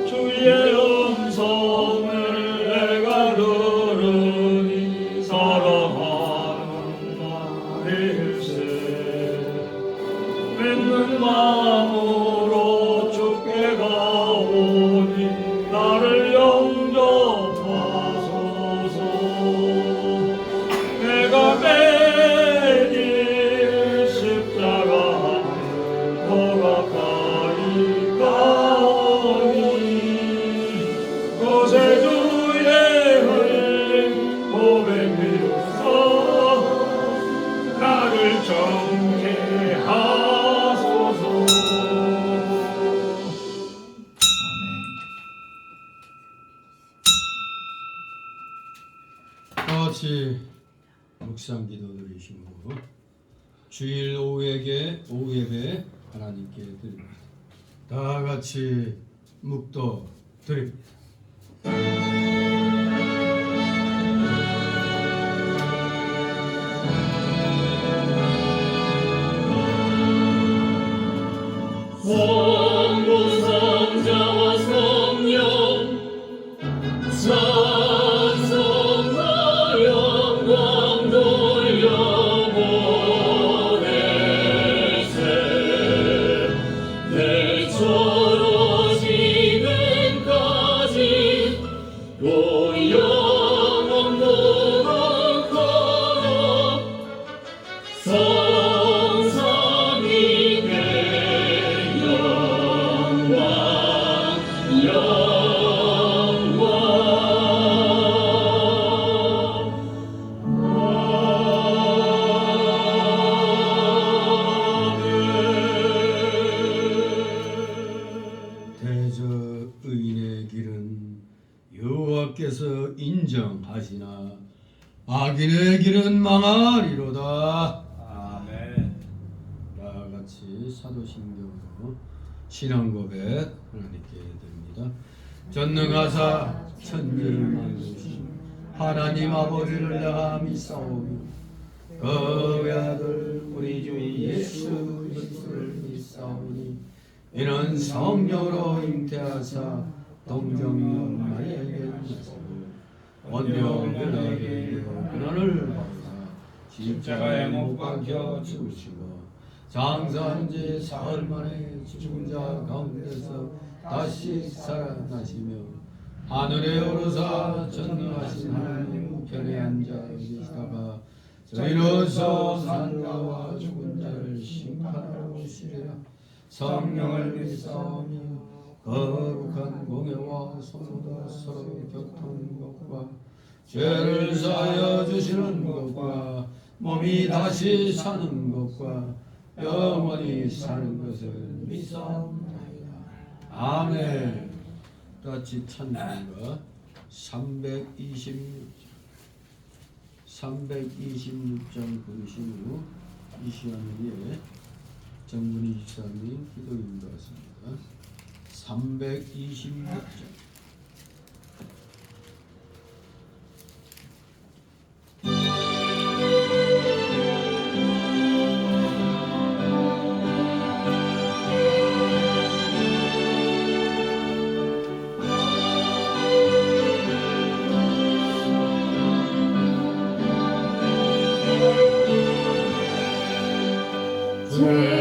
주의 음성을 내가 들으니 사랑하는 말일세. 맺는 마음으로 주께 가오니 나를 영접하소서. 내가 매일 십자가 더 가까이 가오니 구세주의 흘린 보배 비로소 나를 정케 하소서. 같이 묵상 기도 드리시고 주일 오후 예배 하나님께 드립니다. 다 같이 묵도 드립니다. 성부 성자와 성령 찬송과 영광 돌려보내세. 내처로 지금까지 또 영원 무궁하도록 성삼위의 영광 대저 의인의 길은 여호와께서 인정하시나 악인의 길은 망하리로다. 아멘. 다 같이 사도신경으로 신앙 고백 하나님께 드립니다. 전능하사 천지를 만드신 하나님 아버지를 내가 믿사오며 그 외아들 우리 주 예수 그리스도를 믿사오니 이는 성령으로 잉태하사 동정녀 마리아에게 나시고 원명 빌라에게 고난을 받으사 십자가에 못 박혀 죽으시고 장사한 지 사흘 만에 죽은 자 가운데서 다시 살아나시며 하늘에 오르사 전능하신 하나님 우편에 앉아 계시다가 저희로서 산 자와 죽은 자를 심판하러 오시리라. 성령을 믿사오며 거룩한 공예와 성도 서로 교통하는 것과 죄를 사하여 주시는 것과 몸이 다시 사는 것과 영원히 사는 것을 믿사옵나이다. 아멘. 같이 찬송가 326장 부르신 후 이 시간 위에 정문희 지사님 기도 인도하십니다. 326장.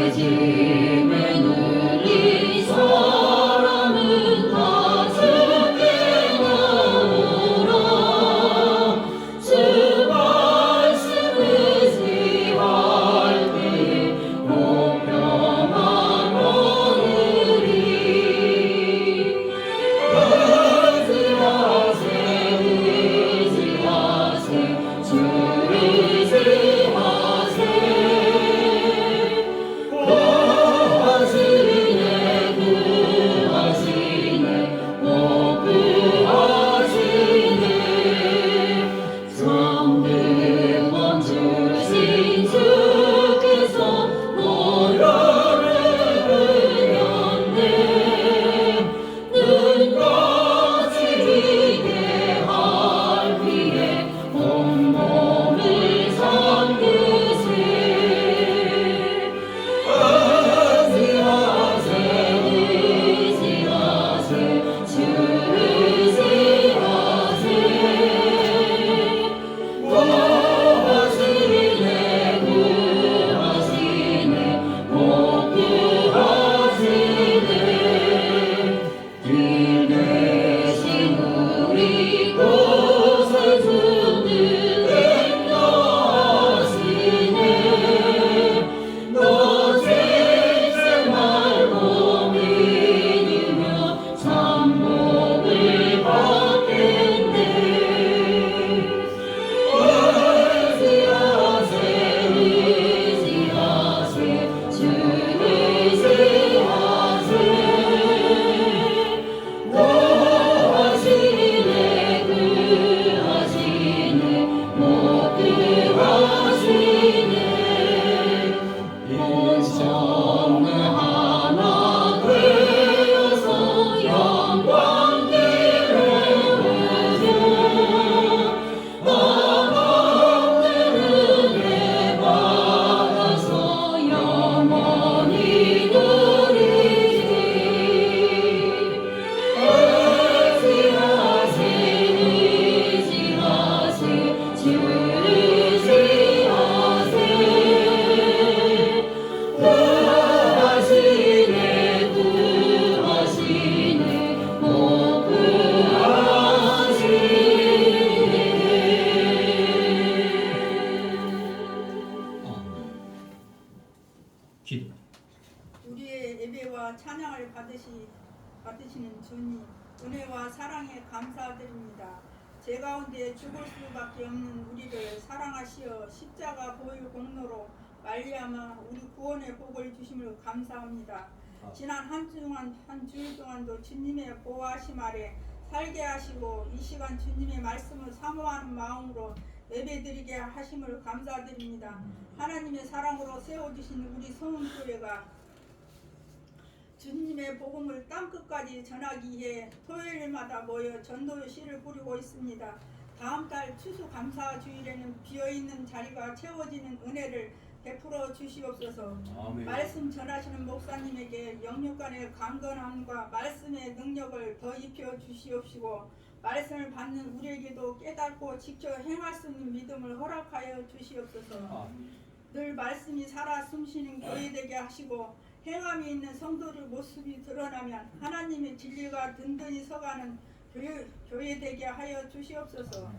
죄짐에 눌린 사람은 다 은혜를 받으시는 주님, 은혜와 사랑에 감사드립니다. 제 가운데 죽을 수밖에 없는 우리를 사랑하시어 십자가 보혈 공로로 말미암아 우리 구원의 복을 주심을 감사합니다. 지난 한 주일 동안도 주님의 보호하심 아래 살게 하시고 이 시간 주님의 말씀을 사모하는 마음으로 예배드리게 하심을 감사드립니다. 하나님의 사랑으로 세워주신 우리 성은교회가 주님의 복음을 땅끝까지 전하기 위해 토요일마다 모여 전도의 시를 부리고 있습니다. 다음 달 추수감사 주일에는 비어있는 자리가 채워지는 은혜를 베풀어 주시옵소서. 아멘. 말씀 전하시는 목사님에게 영육간의 강건함과 말씀의 능력을 더 입혀 주시옵시고 말씀을 받는 우리에게도 깨닫고 직접 행할 수 있는 믿음을 허락하여 주시옵소서. 늘 말씀이 살아 숨쉬는 교회 되게 하시고 행함이 있는 성도들 모습이 드러나면 하나님의 진리가 든든히 서가는 교회 되게 하여 주시옵소서.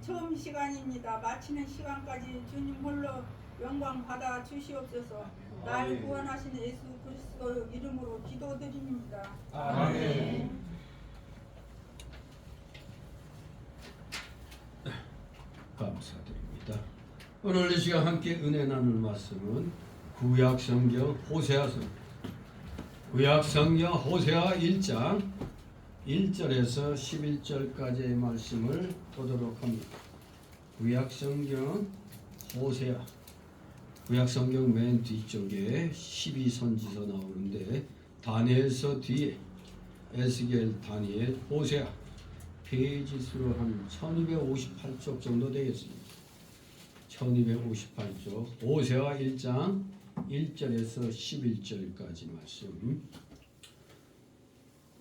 처음 시간입니다. 마치는 시간까지 주님 홀로 영광 받아 주시옵소서. 날 구원하신 예수 그리스도 이름으로 기도드립니다. 아멘. 감사드립니다. 오늘 이 시간 함께 은혜 나눌 말씀은 구약성경 호세아서 구약성경 호세아 1장 1절에서 11절까지의 말씀을 보도록 합니다. 구약성경 호세아 구약성경 맨 뒤쪽에 12선지서 나오는데 다니엘서 뒤에 에스겔, 다니엘, 호세아 페이지 수로 한 1258쪽 정도 되겠습니다. 1258쪽 호세아 1장 1절에서 11절까지 말씀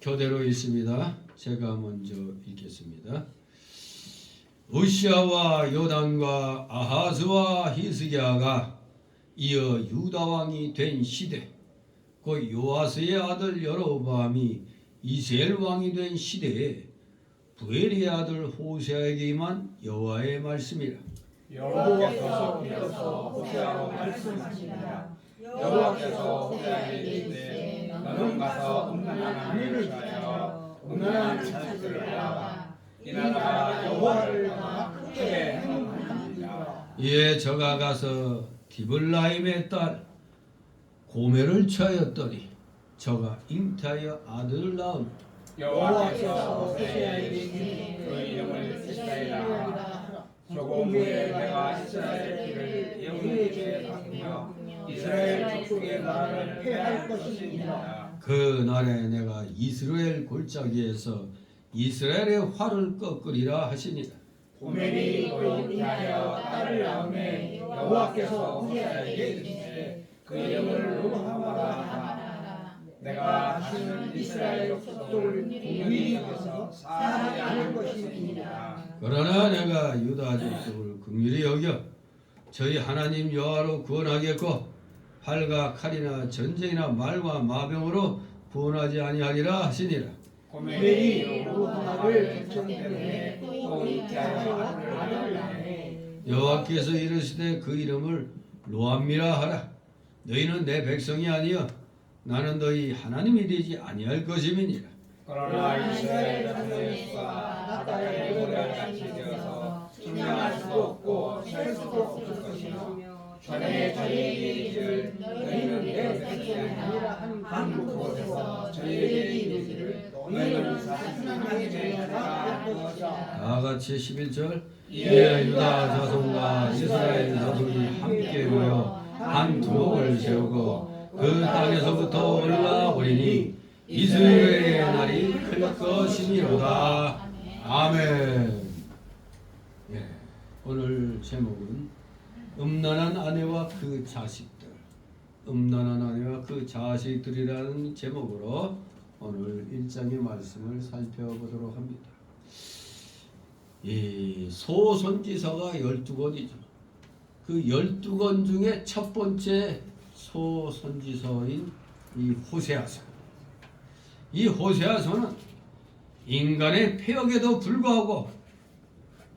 교대로 있습니다. 제가 먼저 읽겠습니다. 우시아와 요단과 아하스와 히스기야가 이어 유다 왕이 된 시대 곧 요아스의 아들 여로보암이 이스라엘 왕이 된 시대에 부엘의 아들 호세아에게 임한 여호와의 말씀이라. 여호와께서 빌어서 호세아로 말씀하시니라. 여호와께서 호세아에게 이르시되 너는 가서 음란한 아내를 취하여 음란한 자식을 낳아 이 나라가 여호와를 크게 행하니라. 이에 저가 가서 디블라임의 딸 고멜을 취하였더니 저가 잉태하여 아들을 낳은. 여호와께서 호세아에게 이르시되 그 이름을 이스라엘이라 하라. 조금 후에 내가 이스라엘 길을 영웅에게 바꾸며 이스라엘 족속의 나라를 폐할 것이니라. 그 날에 내가 이스라엘 골짜기에서 이스라엘의 활을 꺾으리라 하시니라. 고멜이 또 잉태하여 딸을 낳음에 여호와께서 호세아에게 이르시되 그 이름을 루하마라 하라. 내가 다시는 이스라엘 족속을 공의히 여겨서 사하지 않을 것이니라. 그러나 내가 유다 족속을 긍휼히 여겨 저희 하나님 여호와로 구원하겠고 활과 칼이나 전쟁이나 말과 마병으로 구원하지 아니하리라 하시니라. 고멜이 루하마를 백성 때문에 또 잉태하여 아들을 낳네. 여호와께서 이르시되 그 이름을 로암미라 하라. 너희는 내 백성이 아니여 나는 너희 하나님이 되지 아니할 것임이니라. 그러나 이스라엘 자손의 수가 바다의 모래같이 되어서 증명할 수도 없고 셀 수도 없을 것이며 전에 저희에게 이르기를 너희는 내 백성이 아니라 한 곳에서 저희에게 이르기를 너희는 하나님의 나라가 할 것이라. 다 같이 11절 이에 유다 자손과 이스라엘 자손이 함께 모여 한 두목을 세우고 그 땅에서부터 올라오리니 이스라엘의 날이 클 것이니로다. 아멘. 예, 오늘 제목은 음란한 아내와 그 자식들, 음란한 아내와 그 자식들이라는 제목으로 오늘 1장의 말씀을 살펴보도록 합니다. 이 소선지서가 12권이죠. 그 12권 중에 첫 번째 소선지서인 이 호세아서. 이 호세아서는 인간의 폐역에도 불구하고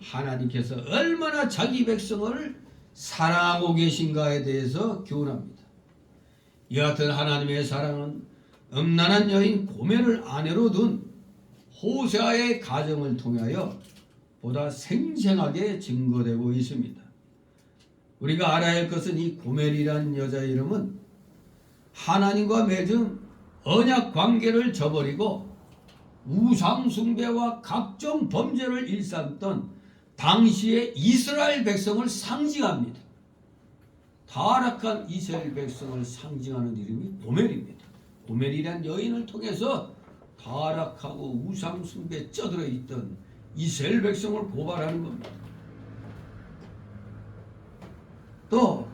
하나님께서 얼마나 자기 백성을 사랑하고 계신가에 대해서 교훈합니다. 이 같은 하나님의 사랑은 음란한 여인 고멜을 아내로 둔 호세아의 가정을 통하여 보다 생생하게 증거되고 있습니다. 우리가 알아야 할 것은 이 고멜이라는 여자의 이름은 하나님과 맺은 언약 관계를 저버리고 우상 숭배와 각종 범죄를 일삼던 당시의 이스라엘 백성을 상징합니다. 타락한 이스라엘 백성을 상징하는 이름이 고멜입니다. 고멜이란 여인을 통해서 타락하고 우상 숭배에 쩌들어 있던 이스라엘 백성을 고발하는 겁니다. 또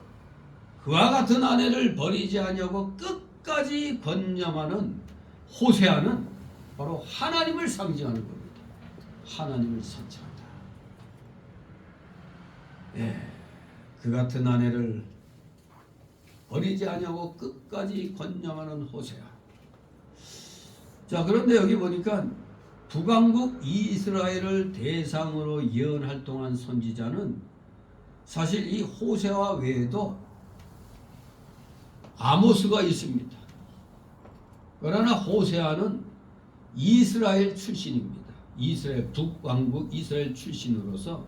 그와 같은 아내를 버리지 아니하고 끝까지 권념하는 호세아는 바로 하나님을 상징하는 겁니다. 하나님을 상징한다. 그 같은 아내를 버리지 아니하고 끝까지 권념하는 호세아. 자, 그런데 여기 보니까 북왕국 이스라엘을 대상으로 예언 활동한 선지자는 사실 이 호세아 외에도 아모스가 있습니다. 그러나 호세아는 이스라엘 출신입니다. 이스라엘 북왕국 이스라엘 출신으로서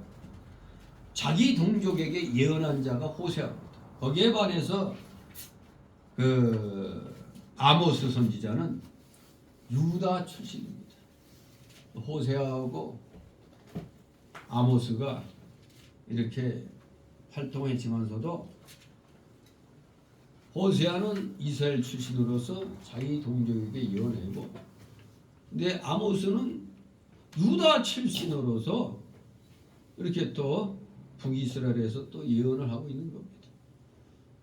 자기 동족에게 예언한 자가 호세아입니다. 거기에 반해서 아모스 선지자는 유다 출신입니다. 호세아하고 아모스가 이렇게 활동했지만서도 호세아는 이스라엘 출신으로서 자기 동족에게 예언하고, 근데 아모스는 유다 출신으로서 이렇게 또 북이스라엘에서 또 예언을 하고 있는 겁니다.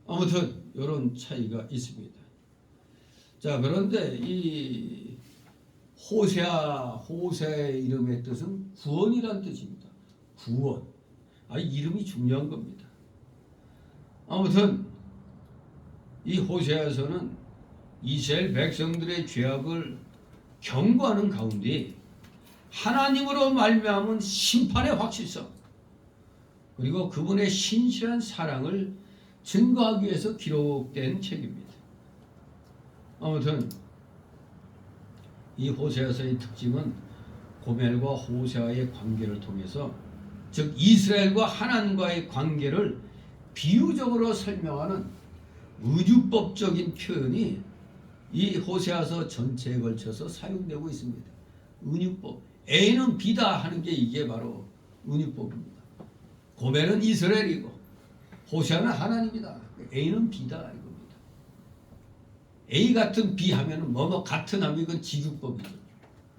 아무튼 이런 차이가 있습니다. 자, 그런데 이 호세아의 이름의 뜻은 구원이란 뜻입니다. 구원. 이름이 중요한 겁니다. 아무튼 이 호세아서는 이스라엘 백성들의 죄악을 경고하는 가운데 하나님으로 말미암은 심판의 확실성, 그리고 그분의 신실한 사랑을 증거하기 위해서 기록된 책입니다. 아무튼 이 호세아서의 특징은 고멜과 호세아의 관계를 통해서, 즉 이스라엘과 하나님과의 관계를 비유적으로 설명하는 은유법적인 표현이 이 호세아서 전체에 걸쳐서 사용되고 있습니다. 은유법. A는 B다 하는 게 이게 바로 은유법입니다. 고멜은 이스라엘이고 호세아는 하나님이다. A는 B다 이겁니다. A 같은 B 하면은 뭐뭐 같은 하면 이건 지주법이죠.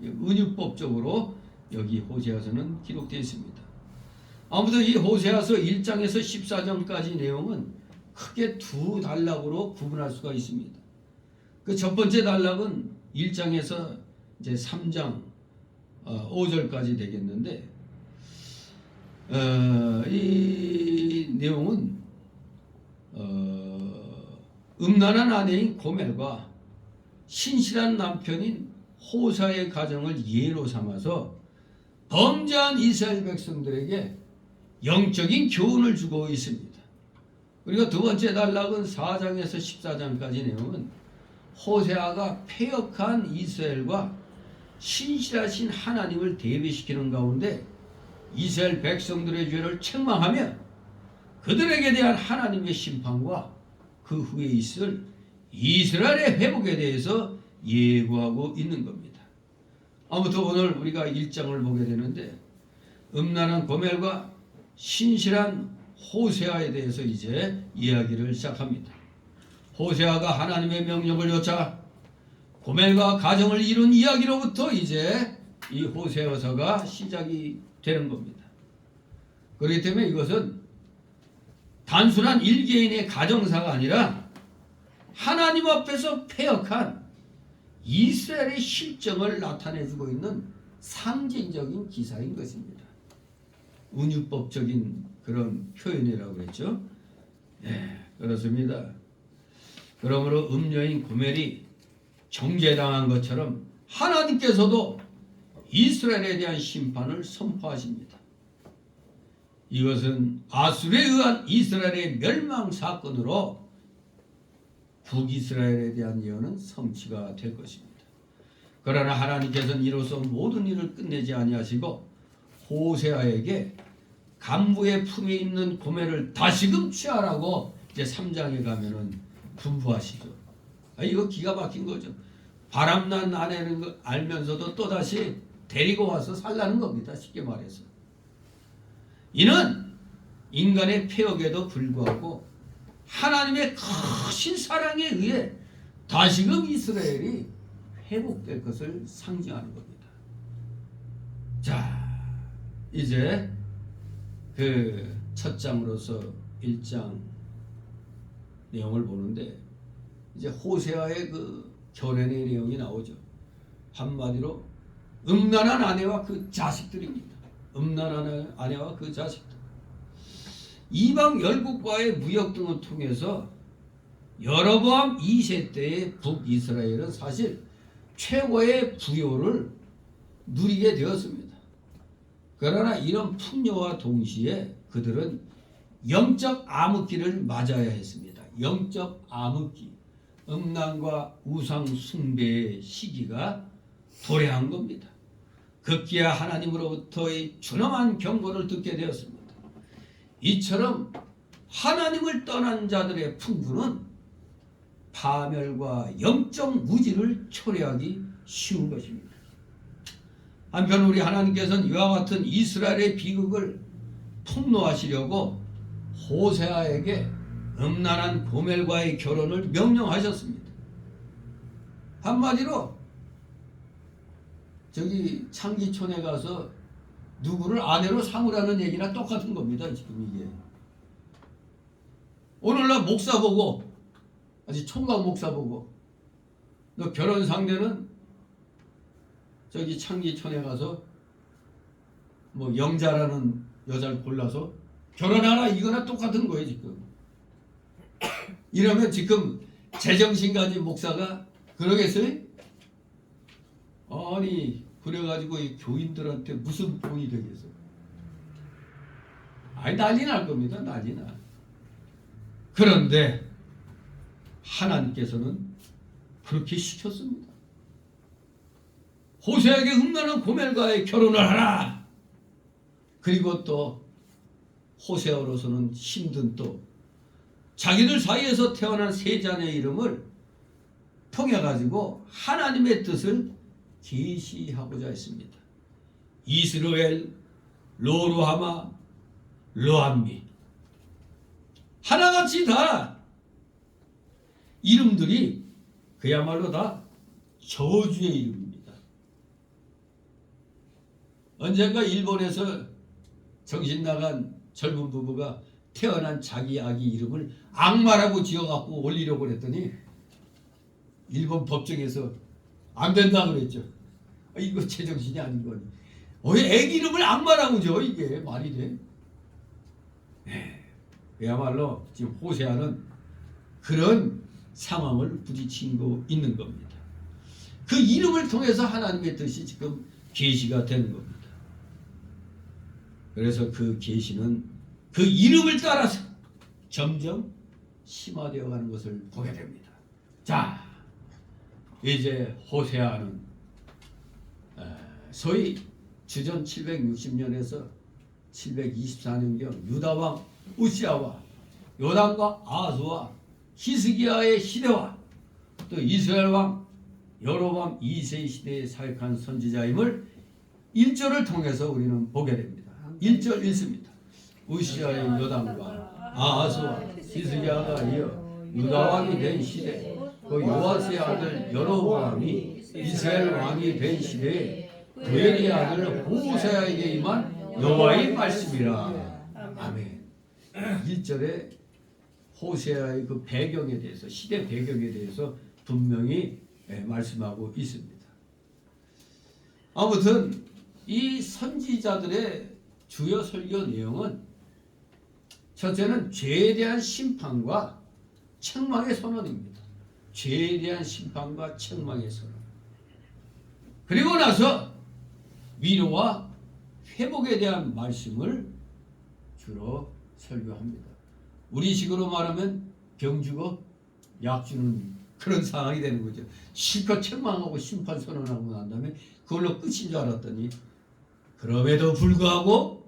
은유법적으로 여기 호세아서는 기록되어 있습니다. 아무튼 이 호세아서 1장에서 14장까지 내용은 크게 두 단락으로 구분할 수가 있습니다. 그 첫 번째 단락은 1장에서 이제 3장 5절까지 되겠는데, 이 내용은 음란한 아내인 고멜과 신실한 남편인 호사의 가정을 예로 삼아서 범죄한 이스라엘 백성들에게 영적인 교훈을 주고 있습니다. 그리고 두 번째 단락은 4장에서 14장까지 내용은 호세아가 패역한 이스라엘과 신실하신 하나님을 대비시키는 가운데 이스라엘 백성들의 죄를 책망하며 그들에게 대한 하나님의 심판과 그 후에 있을 이스라엘의 회복에 대해서 예고하고 있는 겁니다. 아무튼 오늘 우리가 1장을 보게 되는데 음란한 고멜과 신실한 호세아에 대해서 이제 이야기를 시작합니다. 호세아가 하나님의 명령을 좇아 고멜과 가정을 이룬 이야기로부터 이제 이 호세아서가 시작이 되는 겁니다. 그렇기 때문에 이것은 단순한 일개인의 가정사가 아니라 하나님 앞에서 패역한 이스라엘의 실정을 나타내주고 있는 상징적인 기사인 것입니다. 은유법적인 그런 표현이라고 했죠. 그렇습니다. 그러므로 음녀인 고멜이 정죄당한 것처럼 하나님께서도 이스라엘에 대한 심판을 선포하십니다. 이것은 아수르에 의한 이스라엘의 멸망 사건으로 북이스라엘에 대한 예언은 성취가 될 것입니다. 그러나 하나님께서는 이로써 모든 일을 끝내지 아니하시고 호세아에게 간부의 품에 있는 고멜을 다시금 취하라고 이제 3장에 가면은 분부하시죠. 이거 기가 막힌 거죠. 바람난 아내는 거 알면서도 또다시 데리고 와서 살라는 겁니다. 쉽게 말해서. 이는 인간의 폐역에도 불구하고 하나님의 크신 사랑에 의해 다시금 이스라엘이 회복될 것을 상징하는 겁니다. 자, 이제 그 첫 장으로서 1장 내용을 보는데 이제 호세아의 그 결혼의 내용이 나오죠. 한마디로 음란한 아내와 그 자식들입니다. 음란한 아내와 그 자식들. 이방 열국과의 무역 등을 통해서 여로보암 2세 때의 북이스라엘은 사실 최고의 부요를 누리게 되었습니다. 그러나 이런 풍요와 동시에 그들은 영적 암흑기를 맞아야 했습니다. 영적 암흑기, 음란과 우상 숭배의 시기가 도래한 겁니다. 급기야 하나님으로부터의 준엄한 경고를 듣게 되었습니다. 이처럼 하나님을 떠난 자들의 풍부는 파멸과 영적 무지를 초래하기 쉬운 것입니다. 한편 우리 하나님께서는 이와 같은 이스라엘의 비극을 폭로하시려고 호세아에게 음란한 고멜과의 결혼을 명령하셨습니다. 한마디로 저기 창기촌에 가서 누구를 아내로 삼으라는 얘기나 똑같은 겁니다. 지금 이게 오늘날 목사 보고 아직 총각 목사 보고 너 결혼 상대는 저기 창기촌에 가서 뭐 영자라는 여자를 골라서 결혼하라 이거나 똑같은 거예요 지금. 이러면 지금 제정신 가진 목사가 그러겠어요? 아니 그래가지고 이 교인들한테 무슨 본이 되겠어요? 아니 난리 날 겁니다. 난리 나. 그런데 하나님께서는 그렇게 시켰습니다. 호세에게 음란한 고멜과의 결혼을 하라. 그리고 또 호세아로서는 힘든 또 자기들 사이에서 태어난 세 자녀의 이름을 통해 가지고 하나님의 뜻을 계시하고자 했습니다. 이스라엘, 로루하마, 로암미 하나같이 다 이름들이 그야말로 다 저주의 이름입니다. 언젠가 일본에서 정신 나간 젊은 부부가 태어난 자기 아기 이름을 악마라고 지어갖고 올리려고 그랬더니 일본 법정에서 안 된다 그랬죠. 이거 제정신이 아닌 거니. 왜 애기 이름을 악마라고 줘? 이게 말이 돼? 네. 그야말로 지금 호세아는 그런 상황을 부딪히고 있는 겁니다. 그 이름을 통해서 하나님의 뜻이 지금 계시가 되는 겁니다. 그래서 그 계시는 그 이름을 따라서 점점 심화되어 가는 것을 보게 됩니다. 자, 이제 호세아는 소위 주전 760년에서 724년경 유다왕 우시아와 요담과 아하스와 히스기야의 시대와 또 이스라엘 왕 여로보암 2세 시대에 사역한 선지자임을 1절을 통해서 우리는 보게 됩니다. 1절 읽습니다. 우시아의 요담과 아하스와 히스기야가 이어 유다왕이 된 시대 그 요아스의 아들 여로보암이 이스라엘 왕이 된 시대에 도엘의 아들 호세아에게 임한 여호와의 말씀이라. 아멘. 1절에 호세아의 그 배경에 대해서 시대 배경에 대해서 분명히 말씀하고 있습니다. 아무튼 이 선지자들의 주요 설교 내용은 첫째는 죄에 대한 심판과 책망의 선언입니다. 죄에 대한 심판과 책망의 선언. 그리고 나서 위로와 회복에 대한 말씀을 주로 설교합니다. 우리식으로 말하면 병주고 약주는 그런 상황이 되는 거죠. 실컷 책망하고 심판 선언하고 난 다음에 그걸로 끝인 줄 알았더니 그럼에도 불구하고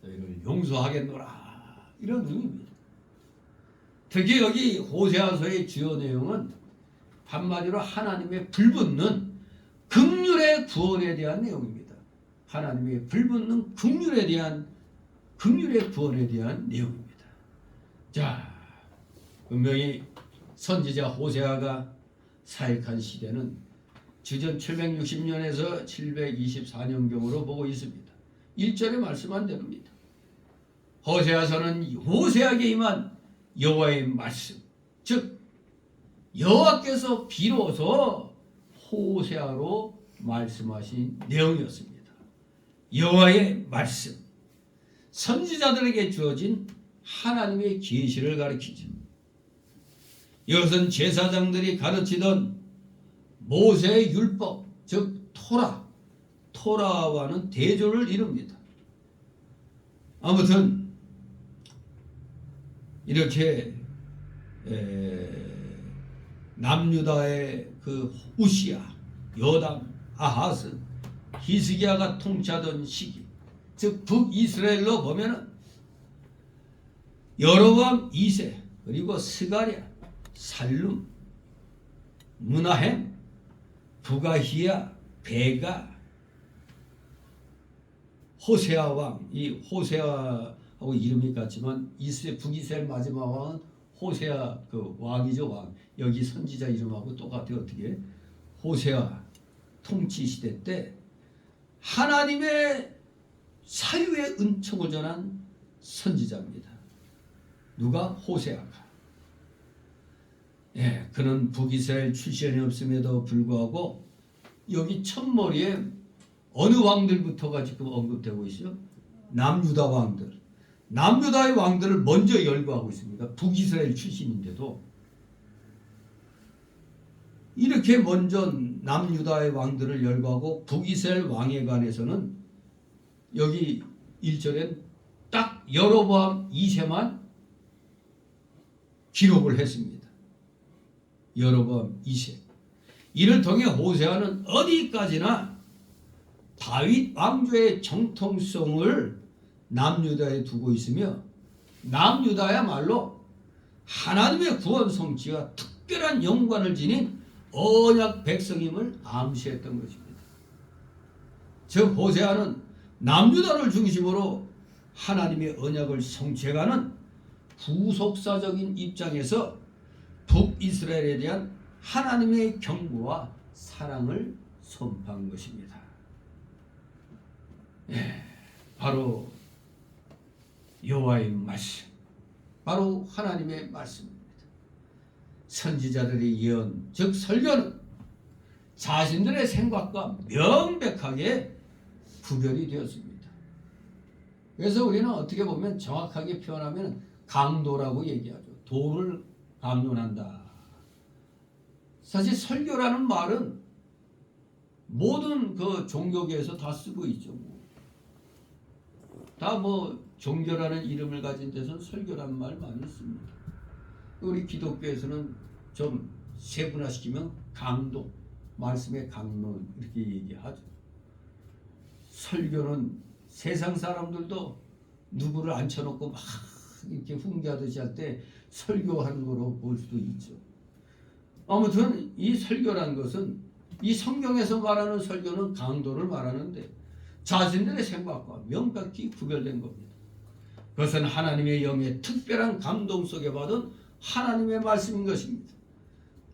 너희를 용서하겠노라 이런 의미입니다. 특히 여기 호세아서의 주요 내용은 한마디로 하나님의 불붙는 긍휼의 구원에 대한 내용입니다. 하나님의 불붙는 긍휼의 구원에 대한 내용입니다. 자, 분명히 선지자 호세아가 사역한 시대는 주전 760년에서 724년경으로 보고 있습니다. 1절에 말씀한 대로입니다. 호세아서는 호세아에게 임한 여호와의 말씀, 즉 여호와께서 비로소 호세아로 말씀하신 내용이었습니다. 여호와의 말씀, 선지자들에게 주어진 하나님의 계시를 가리키죠. 이것은 제사장들이 가르치던 모세의 율법, 즉 토라와는 대조를 이룹니다. 아무튼 이렇게 남유다의 그 우시야, 요담, 아하스, 히스기야가 통치하던 시기, 즉 북이스라엘로 보면은 여로보암 2세, 그리고 스가랴, 살룸, 무나헴, 부가히야, 베가, 호세아 왕, 이 호세아하고 이름이 같지만 북이스라엘 마지막 왕은 호세아 그 왕이죠, 왕. 여기 선지자 이름하고 똑같아요. 어떻게? 호세아 통치 시대 때 하나님의 사유의 은총을 전한 선지자입니다. 누가? 호세아가. 예, 그는 북이스라엘 출신이 없음에도 불구하고 여기 첫머리에 어느 왕들부터가 지금 언급되고 있어요? 남유다 왕들. 남유다의 왕들을 먼저 열거하고 있습니다. 북이스라엘 출신인데도 이렇게 먼저 남유다의 왕들을 열거하고 북이스라엘 왕에 관해서는 여기 1절엔 딱 여로보암 2세만 기록을 했습니다. 여로보암 2세. 이를 통해 호세아는 어디까지나 다윗 왕조의 정통성을 남유다에 두고 있으며 남유다야말로 하나님의 구원 성취가 특별한 영광을 지닌 언약 백성임을 암시했던 것입니다. 즉 호세아는 남유다를 중심으로 하나님의 언약을 성취해가는 후속사적인 입장에서 북이스라엘에 대한 하나님의 경고와 사랑을 선포한 것입니다. 예, 바로 여호와의 말씀, 바로 하나님의 말씀입니다. 선지자들의 예언, 즉 설교는 자신들의 생각과 명백하게 구별이 되었습니다. 그래서 우리는 어떻게 보면 정확하게 표현하면 강도라고 얘기하죠. 도를 강론한다. 사실 설교라는 말은 모든 그 종교계에서 다 쓰고 있죠. 다 뭐 종교라는 이름을 가진 데서는 설교라는 말 많이 씁니다. 우리 기독교에서는 좀 세분화시키면 강도, 말씀의 강론 이렇게 얘기하죠. 설교는 세상 사람들도 누구를 앉혀놓고 막 이렇게 훈계하듯이 할 때 설교하는 거로 볼 수도 있죠. 아무튼 이 설교라는 것은 이 성경에서 말하는 설교는 강도를 말하는데 자신들의 생각과 명확히 구별된 겁니다. 그것은 하나님의 영의 특별한 감동 속에 받은 하나님의 말씀인 것입니다.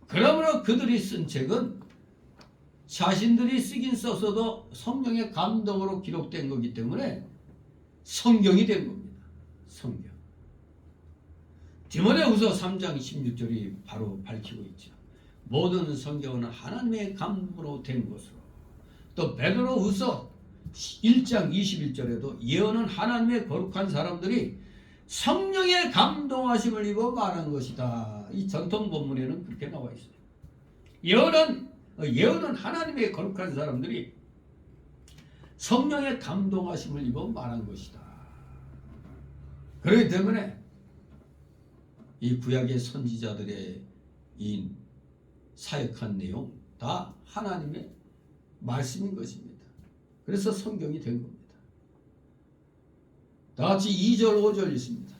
그러므로 그들이 쓴 책은 자신들이 쓰긴 썼어도 성령의 감동으로 기록된 거기 때문에 성경이 된 겁니다. 성경. 디모데후서 3장 16절이 바로 밝히고 있죠. 모든 성경은 하나님의 감동으로 된 것으로. 또 베드로후서 1장 21절에도 예언은 하나님의 거룩한 사람들이 성령의 감동하심을 입어 말한 것이다. 이 전통 본문에는 그렇게 나와 있어요. 예언은 하나님의 거룩한 사람들이 성령의 감동하심을 입어 말한 것이다. 그렇기 때문에 이 구약의 선지자들의 이 사역한 내용 다 하나님의 말씀인 것입니다. 그래서 성경이 된 겁니다. 다 같이 2절 5절 있습니다.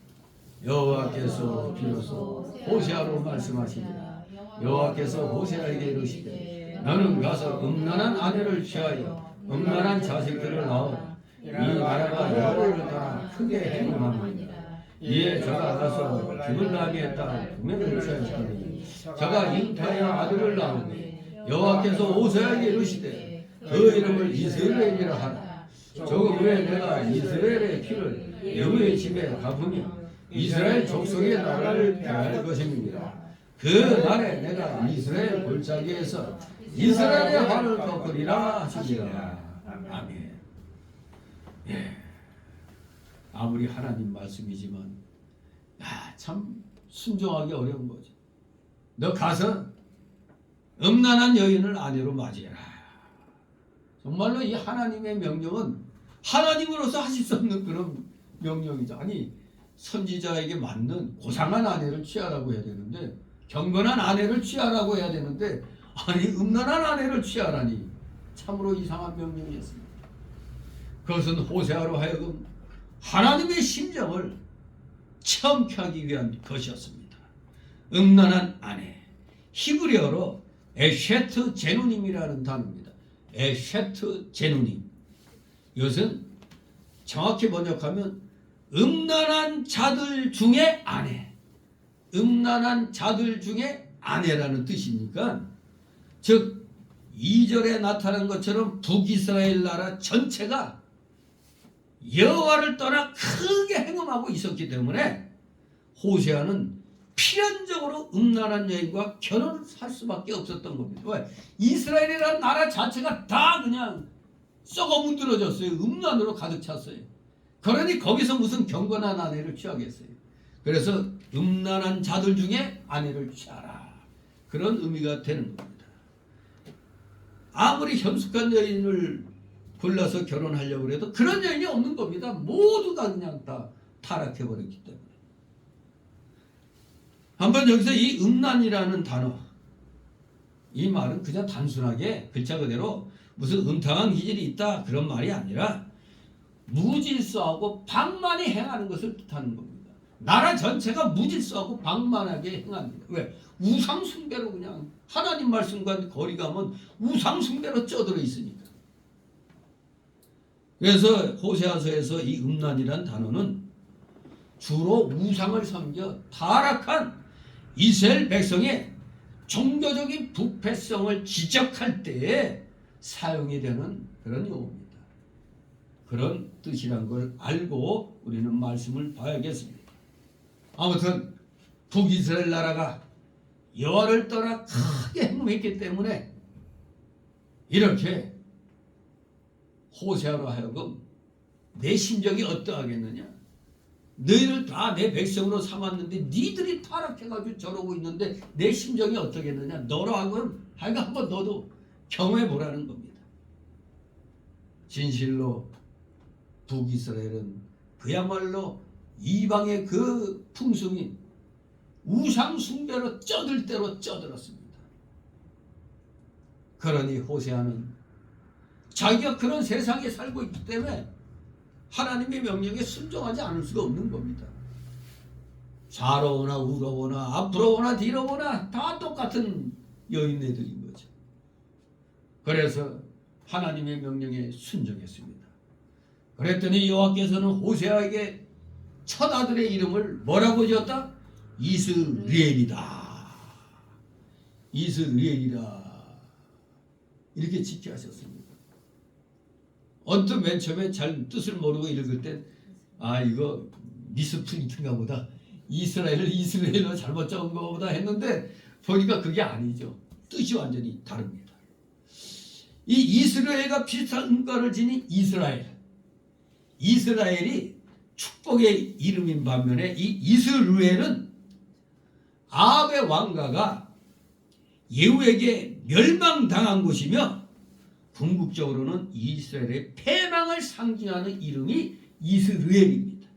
여호와께서 비로소 호세아로 말씀하시니라. 여호와께서 호세아에게 이르시되 너는 가서 음란한 아내를 취하여 음란한 자식들을 낳아 이 나라가 여호와를 따라 크게 행함하니라. 이에 저가 가서 기블라비에 따라 구매를 취하시더니 저가 잉타의 아들을 낳으니 여호와께서 호세아에게 이르시되 그 이름을 이스라엘이라 하라. 저 후에 내가 이스라엘의 피를 여호와의 집에 갚으며 이스라엘 족속의 나라를 폐할 것입니다. 그 날에 내가 이스라엘 골짜기에서 이스라엘의 화를 꺾으리라 하시니라. 아멘. 예. 아무리 하나님 말씀이지만 참 순종하기 어려운 거죠. 너 가서 음란한 여인을 아내로 맞이해라. 정말로 이 하나님의 명령은 하나님으로서 하실 수 없는 그런 명령이죠. 아니 선지자에게 맞는 고상한 아내를 취하라고 해야 되는데, 경건한 아내를 취하라고 해야 되는데, 아니 음란한 아내를 취하라니 참으로 이상한 명령이었습니다. 그것은 호세아로 하여금 하나님의 심정을 체험케 하기 위한 것이었습니다. 음란한 아내, 히브리어로 에쉐트 제누님이라는 단어입니다. 에쉐트 제누님. 이것은 정확히 번역하면 음란한 자들 중에 아내, 음란한 자들 중에 아내라는 뜻이니까, 즉 2절에 나타난 것처럼 북이스라엘 나라 전체가 여호와를 떠나 크게 행음하고 있었기 때문에 호세아는 필연적으로 음란한 여인과 결혼을 할 수밖에 없었던 겁니다. 왜? 이스라엘이라는 나라 자체가 다 그냥 썩어 문드러졌어요. 음란으로 가득 찼어요. 그러니 거기서 무슨 경건한 아내를 취하겠어요. 그래서 음란한 자들 중에 아내를 취하라, 그런 의미가 되는 겁니다. 아무리 현숙한 여인을 골라서 결혼하려고 해도 그런 여인이 없는 겁니다. 모두가 그냥 다 타락해버렸기 때문에. 한번 여기서 이 음란이라는 단어, 이 말은 그냥 단순하게 글자 그대로 무슨 음탕한 기질이 있다 그런 말이 아니라 무질서하고 방만히 행하는 것을 뜻하는 겁니다. 나라 전체가 무질서하고 방만하게 행합니다. 왜? 우상 숭배로, 그냥 하나님 말씀과 거리감은 우상 숭배로 쪄들어 있으니까. 그래서 호세아서에서 이 음란이란 단어는 주로 우상을 섬겨 타락한 이스라엘 백성의 종교적인 부패성을 지적할 때에 사용이 되는 그런 용어입니다. 그런 뜻이란 걸 알고 우리는 말씀을 봐야겠습니다. 아무튼 북이스라엘 나라가 여호와를 떠나 크게 행음했기 때문에 이렇게 호세아로 하여금 내 심정이 어떠하겠느냐, 너희를 다 내 백성으로 삼았는데 니들이 타락해가지고 저러고 있는데 내 심정이 어떠겠느냐, 너로 하여금 한번 너도 경험해보라는 겁니다. 진실로 북이스라엘은 그야말로 이방의 그 풍습인 우상 숭배로 쩌들 대로 쩌들었습니다. 그러니 호세아는 자기가 그런 세상에 살고 있기 때문에 하나님의 명령에 순종하지 않을 수가 없는 겁니다. 좌로 오나 우로 오나 앞으로 오나 뒤로 오나 다 똑같은 여인네들인 거죠. 그래서 하나님의 명령에 순종했습니다. 그랬더니 여호와께서는 호세아에게 첫 아들의 이름을 뭐라고 지었다? 이스라엘이다. 이스라엘이라 이렇게 짓게 하셨습니다. 언뜻 맨 처음에 잘 뜻을 모르고 읽을 땐 이거 미스프린트인가 보다, 이스라엘을 이스라엘로 잘못 적은 거보다 했는데 보니까 그게 아니죠. 뜻이 완전히 다릅니다. 이 이스라엘과 비슷한 음가를 지닌 이스라엘이 축복의 이름인 반면에 이 이스라엘은 아합의 왕가가 예후에게 멸망당한 곳이며 궁극적으로는 이스라엘의 패망을 상징하는 이름이 이스라엘입니다.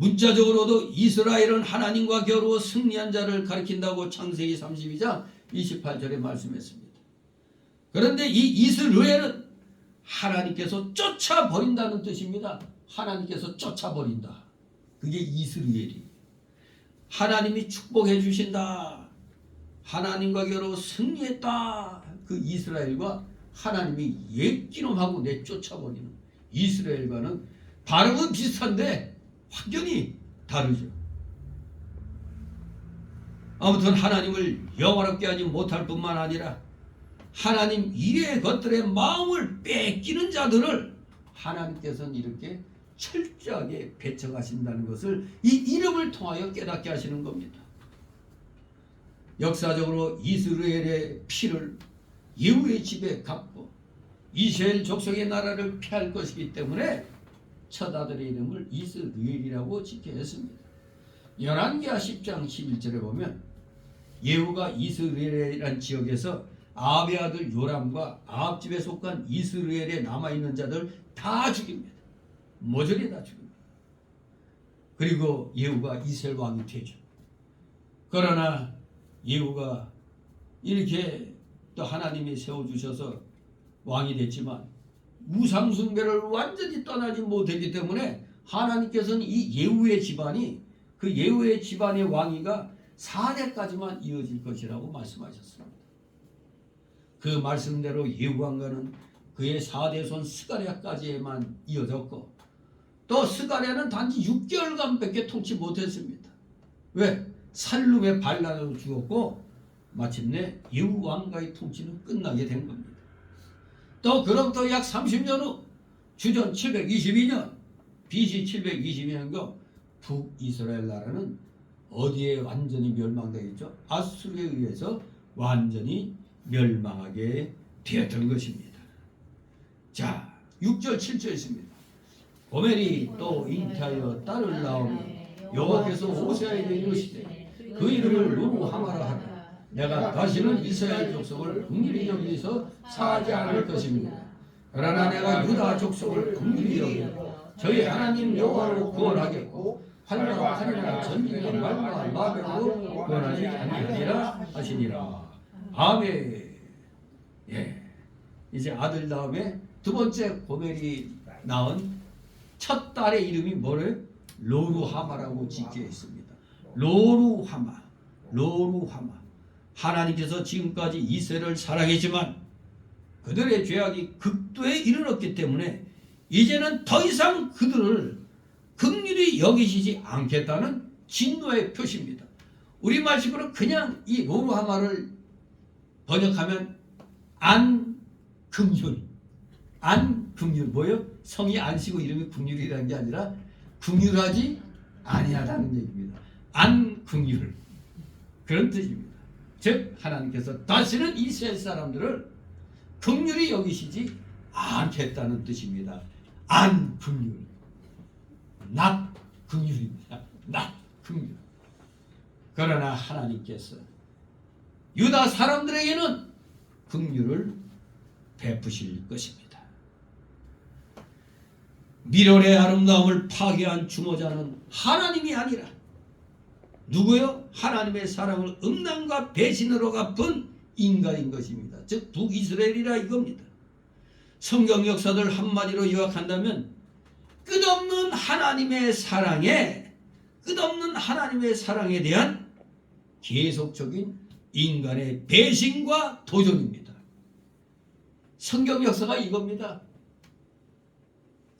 문자적으로도 이스라엘은 하나님과 겨루어 승리한 자를 가리킨다고 창세기 32장 28절에 말씀했습니다. 그런데 이 이스라엘은 하나님께서 쫓아버린다는 뜻입니다. 하나님께서 쫓아버린다. 그게 이스라엘이. 하나님이 축복해 주신다. 하나님과 겨루어 승리했다. 그 이스라엘과 하나님이 옛기놈하고 내쫓아버리는 이스라엘과는 발음은 비슷한데 확연히 다르죠. 아무튼 하나님을 영화롭게 하지 못할 뿐만 아니라 하나님 이외의 것들의 마음을 뺏기는 자들을 하나님께서는 이렇게 철저하게 배척하신다는 것을 이 이름을 통하여 깨닫게 하시는 겁니다. 역사적으로 이스라엘의 피를 예후의 집에 갚고 이스라엘 족속의 나라를 피할 것이기 때문에 첫 아들의 이름을 이스라엘이라고 짓게 했습니다. 열왕기하 10장 11절에 보면 예후가 이스라엘이라는 지역에서 아합의 아들 요람과 아합 집에 속한 이스라엘에 남아있는 자들 다 죽입니다. 모조리 다 죽입니다. 그리고 예후가 이스라엘 왕이 되죠. 그러나 예후가 이렇게 또 하나님이 세워주셔서 왕이 됐지만 우상숭배를 완전히 떠나지 못했기 때문에 하나님께서는 이 예후의 집안이 그 예후의 집안의 왕위가 4대까지만 이어질 것이라고 말씀하셨습니다. 그 말씀대로 예후 왕가는 그의 4대손 스가랴까지에만 이어졌고 또 스가랴는 단지 6개월간밖에 통치 못했습니다. 왜? 살룸의 반란으로 죽었고 마침내 예후 왕가의 통치는 끝나게 된 겁니다. 또 그로부터 약 30년 후 주전 722년 BC 722년경 북이스라엘 나라는 어디에 완전히 멸망되겠죠? 아수르에 의해서 완전히 멸망하게 되었던 것입니다. 자, 6절 7절 있습니다. 고멜이 또 잉태하여 딸을 낳으며 여호와께서 호세아에게 이르시되 그 이름을 루루하마라 하라. 내가 다시는 이스라엘 족속을 긍휼히 여기서 사하지 않을 것입니다. 그러나 내가 유다 족속을 긍휼히 여기고 저희 하나님 여호와로 구원하겠고 활과 칼이나 전쟁과 말과 마병으로 구원하지 아니하리라 하시니라. 아멘. 예. 이제 아들 다음에 두 번째 고멜이 낳은 첫 딸의 이름이 뭐래요? 로루하마라고 짓게 있습니다. 로루하마. 하나님께서 지금까지 이스라엘을 사랑했지만 그들의 죄악이 극도에 이르렀기 때문에 이제는 더 이상 그들을 긍휼히 여기시지 않겠다는 진노의 표시입니다. 우리말식으로 그냥 이 로루하마를 번역하면 안긍휼. 안긍휼 뭐예요? 성이 안시고 이름이 긍휼이라는 게 아니라 긍휼하지 아니하다는 얘기입니다. 안긍휼. 그런 뜻입니다. 즉 하나님께서 다시는 이스라엘 사람들을 긍휼히 여기시지 않겠다는 뜻입니다. 안긍휼. 낫긍휼입니다. 낫긍휼. 그러나 하나님께서 유다 사람들에게는 긍휼을 베푸실 것입니다. 미련의 아름다움을 파괴한 주모자는 하나님이 아니라 누구요? 하나님의 사랑을 음란과 배신으로 갚은 인간인 것입니다. 즉 북이스라엘이라 이겁니다. 성경 역사를 한마디로 요약한다면 끝없는 하나님의 사랑에 대한 계속적인 인간의 배신과 도전입니다. 성경 역사가 이겁니다.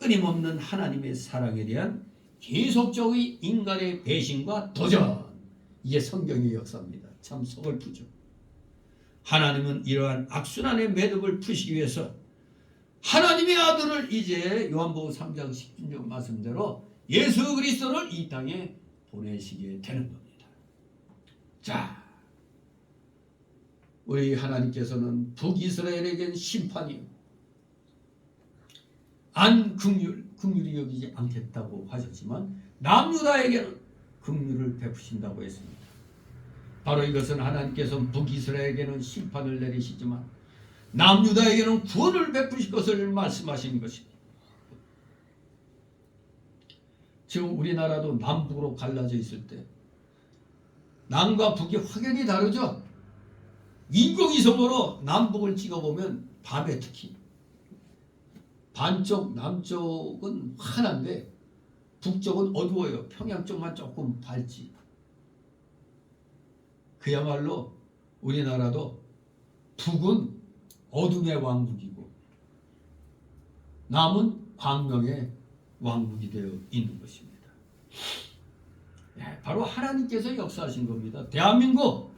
끊임없는 하나님의 사랑에 대한 계속적인 인간의 배신과 도전. 이게 성경의 역사입니다. 참 서글프죠. 하나님은 이러한 악순환의 매듭을 푸시기 위해서 하나님의 아들을 이제 요한복음 3장 10절 말씀대로 예수 그리스도를 이 땅에 보내시게 되는 겁니다. 자, 우리 하나님께서는 북이스라엘에게는 심판이요 긍휼히 여기지 않겠다고 하셨지만 남유다에게는 긍휼을 베푸신다고 했습니다. 바로 이것은 하나님께서 북이스라엘에게는 심판을 내리시지만 남유다에게는 구원을 베푸실 것을 말씀하신 것입니다. 지금 우리나라도 남북으로 갈라져 있을 때 남과 북이 확연히 다르죠. 인공위성으로 남북을 찍어보면 밤에 특히 반쪽 남쪽은 환한데 북쪽은 어두워요. 평양 쪽만 조금 밝지. 그야말로 우리나라도 북은 어둠의 왕국이고 남은 광명의 왕국이 되어 있는 것입니다. 바로 하나님께서 역사하신 겁니다. 대한민국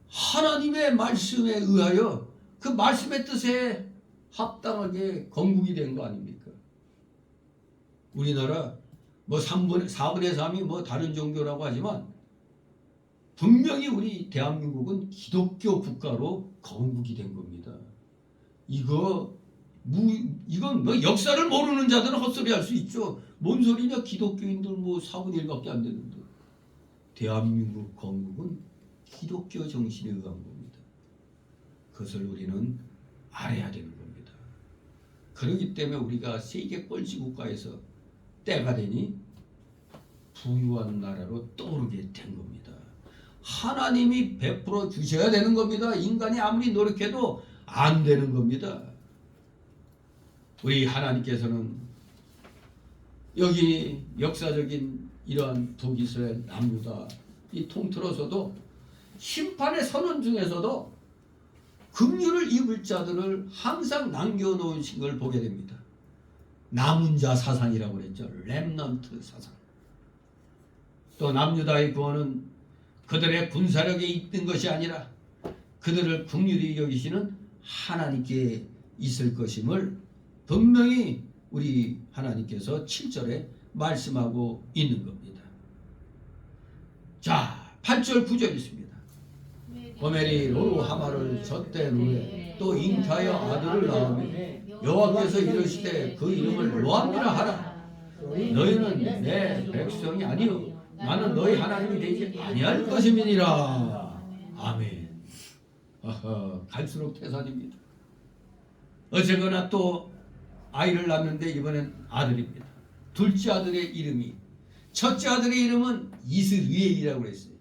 하나님의 말씀에 의하여 그 말씀의 뜻에 합당하게 건국이 된 거 아닙니까? 우리나라 뭐 4분의 3이 뭐 다른 종교라고 하지만 분명히 우리 대한민국은 기독교 국가로 건국이 된 겁니다. 이건 뭐 역사를 모르는 자들은 헛소리 할 수 있죠. 뭔 소리냐, 기독교인들 뭐 4분의 1밖에 안 되는데. 대한민국 건국은 기독교 정신에 의한 겁니다. 그것을 우리는 알아야 되는 겁니다. 그렇기 때문에 우리가 세계 꼴찌 국가에서 때가 되니 부유한 나라로 떠오르게 된 겁니다. 하나님이 베풀어 주셔야 되는 겁니다. 인간이 아무리 노력해도 안 되는 겁니다. 우리 하나님께서는 여기 역사적인 이러한 북이스라엘 남유다 이 통틀어서도 심판의 선언 중에서도 긍휼을 입을 자들을 항상 남겨놓으신 걸 보게 됩니다. 남은 자 사상이라고 그랬죠. 렘넌트 사상. 또 남유다의 구원은 그들의 군사력에 있는 것이 아니라 그들을 긍휼히 여기시는 하나님께 있을 것임을 분명히 우리 하나님께서 7절에 말씀하고 있는 겁니다. 자, 8절 9절 있습니다. 고멜이 로루하마를 젖된 후에 또 잉타여 아들을 낳으며 여호와께서 이르시되 그 이름을 로암이라 하라. 너희는 내 백성이 아니요 나는 너희 하나님이 되지 아니할 것임이니라. 아멘. 갈수록 태산입니다. 어쨌거나 또 아이를 낳는데 이번엔 아들입니다. 둘째 아들의 이름이, 첫째 아들의 이름은 이스리엘이라고 그랬어요.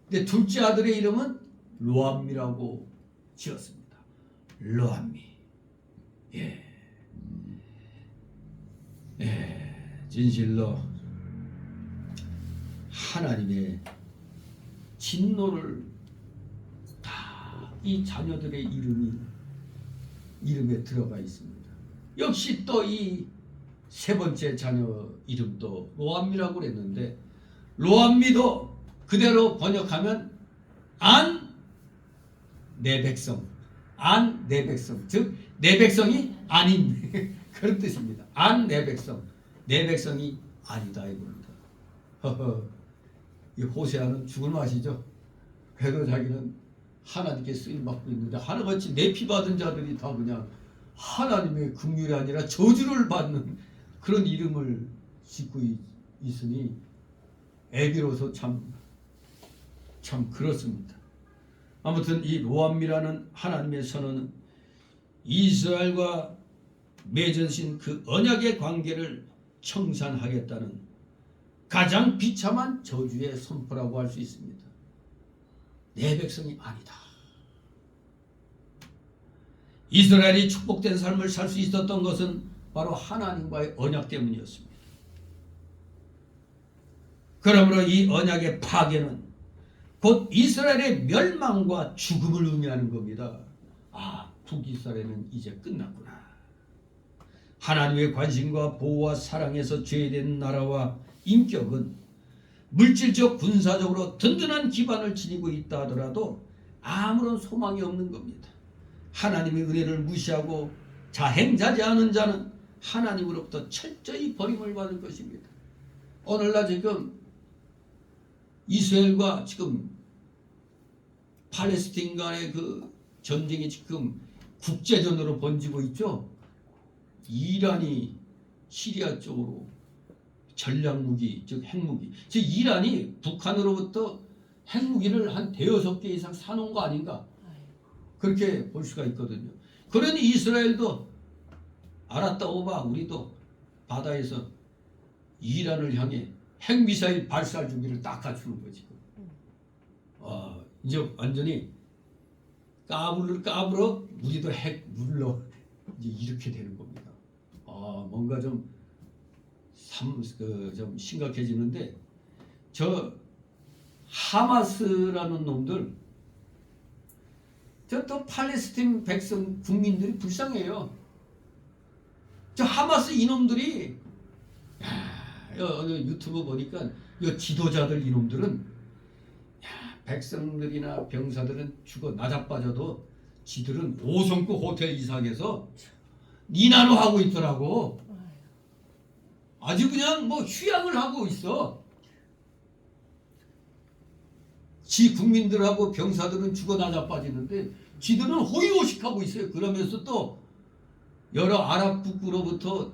근데 둘째 아들의 이름은 로암미라고 지었습니다. 로암미. 진실로 하나님의 진노를 다 이 자녀들의 이름에 들어가 있습니다. 역시 또 이 세 번째 자녀 이름도 로암미라고 그랬는데 로암미도 그대로 번역하면 안 내 백성, 안 내 백성, 즉 내 백성이 아닌 그런 뜻입니다. 안 내 백성, 내 백성이 아니다 이겁니다. 이 호세아는 죽을 맛이죠. 그래도 자기는 하나님께 쓰임 받고 있는데 하나같이 내피 받은 자들이 다 그냥 하나님의 긍휼이 아니라 저주를 받는 그런 이름을 짓고 있으니 애비로서 참 그렇습니다. 아무튼 이 로암미라는 하나님의 선언은 이스라엘과 맺으신 그 언약의 관계를 청산하겠다는 가장 비참한 저주의 선포라고 할 수 있습니다. 내 백성이 아니다. 이스라엘이 축복된 삶을 살 수 있었던 것은 바로 하나님과의 언약 때문이었습니다. 그러므로 이 언약의 파괴는 곧 이스라엘의 멸망과 죽음을 의미하는 겁니다. 아, 북이스라엘은 이제 끝났구나. 하나님의 관심과 보호와 사랑에서 죄된 나라와 인격은 물질적 군사적으로 든든한 기반을 지니고 있다 하더라도 아무런 소망이 없는 겁니다. 하나님의 은혜를 무시하고 자행자재하는 자는 하나님으로부터 철저히 버림을 받을 것입니다. 오늘날 지금 이스라엘과 지금 팔레스틴 간의 그 전쟁이 지금 국제전으로 번지고 있죠. 이란이 시리아 쪽으로 전략무기, 즉 핵무기, 즉 이란이 북한으로부터 핵무기를 한 대여섯 개 이상 사놓은 거 아닌가, 그렇게 볼 수가 있거든요. 그러니 이스라엘도 알았다 오바, 우리도 바다에서 이란을 향해 핵미사일 발사 준비를 딱 갖추는 거지. 이제 완전히 까불어 우리도 핵 눌러 이제 이렇게 되는 겁니다. 뭔가 좀 심각해지는데 저 하마스라는 놈들 저 또 팔레스타인 백성 국민들이 불쌍해요. 저 하마스 이놈들이 어느 유튜브 보니까 이 지도자들 이놈들은 백성들이나 병사들은 죽어 나자빠져도 지들은 5성급 호텔 이상에서 니나노 하고 있더라고. 아주 그냥 뭐 휴양을 하고 있어. 지 국민들하고 병사들은 죽어 나자빠지는데 지들은 호의호식하고 있어요. 그러면서 또 여러 아랍국으로부터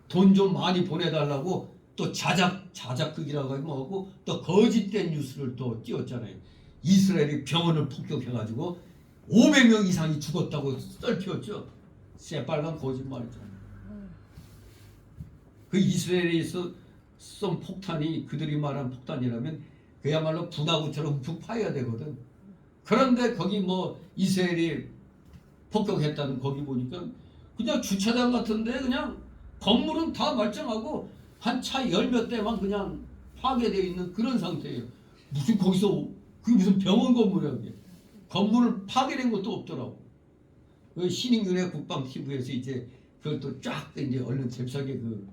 돈 좀 많이 보내달라고 또 자작극이라고 하고 또 거짓된 뉴스를 또 띄웠잖아요. 이스라엘이 병원을 폭격해가지고 500명 이상이 죽었다고 썰피웠죠. 새빨간 거짓말이잖아요. 그 이스라엘에서 쏜 폭탄이 그들이 말한 폭탄이라면 그야말로 분화구처럼 푹 파야 되거든. 그런데 거기 뭐 이스라엘이 폭격했다는 거기 보니까 그냥 주차장 같은데 그냥 건물은 다 멀쩡하고 한 차 열 몇 대만 그냥 파괴되어 있는 그런 상태예요. 무슨 거기서 그게 무슨 병원 건물이야 그게. 건물을 파괴된 것도 없더라고. 그 신인균의 국방 TV에서 이제 그것도 쫙 이제 얼른 잽싸게 그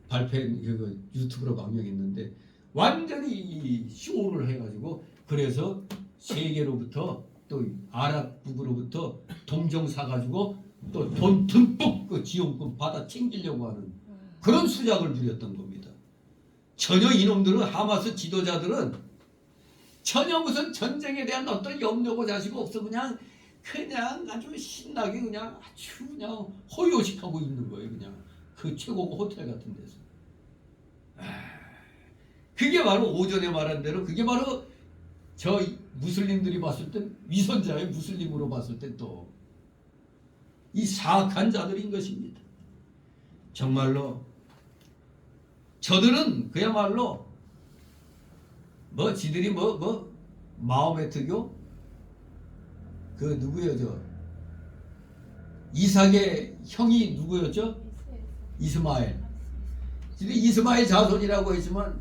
발표한 그 유튜브로 방영했는데 완전히 쇼를 해가지고 그래서 세계로부터 또 아랍국으로부터 동정 사가지고 또 돈 듬뿍 그 지원금 받아 챙기려고 하는 그런 수작을 부렸던 겁니다. 전혀 이놈들은 하마스 지도자들은 전혀 무슨 전쟁에 대한 어떤 염려고 자시고 없어. 그냥 아주 신나게 그냥 아주 그냥 호의호식하고 있는 거예요. 그냥 그 최고급 호텔 같은 데서. 그게 바로 오전에 말한 대로 그게 바로 저 무슬림들이 봤을 땐 위선자의 무슬림으로 봤을 땐 또 이 사악한 자들인 것입니다. 정말로 저들은 그야말로 뭐 지들이 뭐 마호메트교 그 누구요 저 이삭의 형이 누구였죠? 이스마엘. 이스마엘 자손이라고 했지만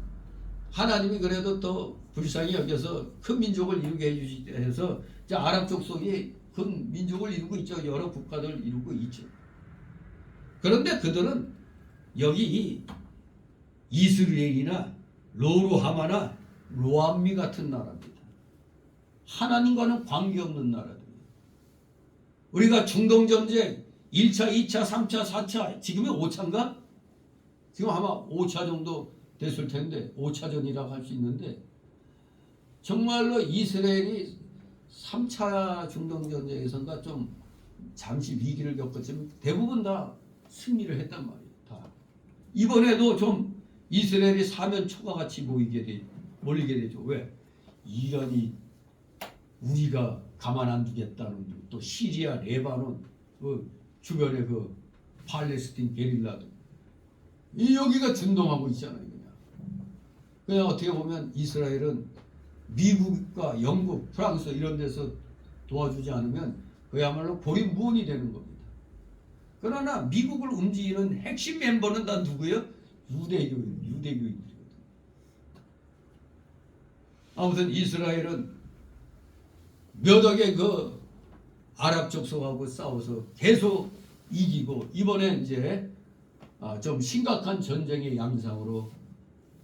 하나님이 그래도 또 불쌍히 여겨서 큰 민족을 이루게 해주시기 해서 아랍 족속이 큰 민족을 이루고 있죠. 여러 국가들을 이루고 있죠. 그런데 그들은 여기 이 이스라엘이나 로루하마나 로암미 같은 나라입니다. 하나님과는 관계없는 나라들이에요. 우리가 중동전쟁 1차, 2차, 3차, 4차 지금이 5차인가? 지금 아마 5차 정도 됐을 텐데 5차전이라고 할 수 있는데 정말로 이스라엘이 3차 중동전쟁에선가 좀 잠시 위기를 겪었지만 대부분 다 승리를 했단 말이에요. 다. 이번에도 좀 이스라엘이 사면 초가같이 몰리게 되죠. 왜? 이란이 우리가 가만 안 두겠다는 또 시리아, 레바논 그 주변에 그 팔레스틴 게릴라들 여기가 준동하고 있잖아요. 그냥 어떻게 보면 이스라엘은 미국과 영국, 프랑스 이런 데서 도와주지 않으면 그야말로 고립무원이 되는 겁니다. 그러나 미국을 움직이는 핵심 멤버는 다 누구예요? 유대교인들이거든. 아무튼 이스라엘은 몇 억의 그 아랍 족속하고 싸워서 계속 이기고 이번에 이제 좀 심각한 전쟁의 양상으로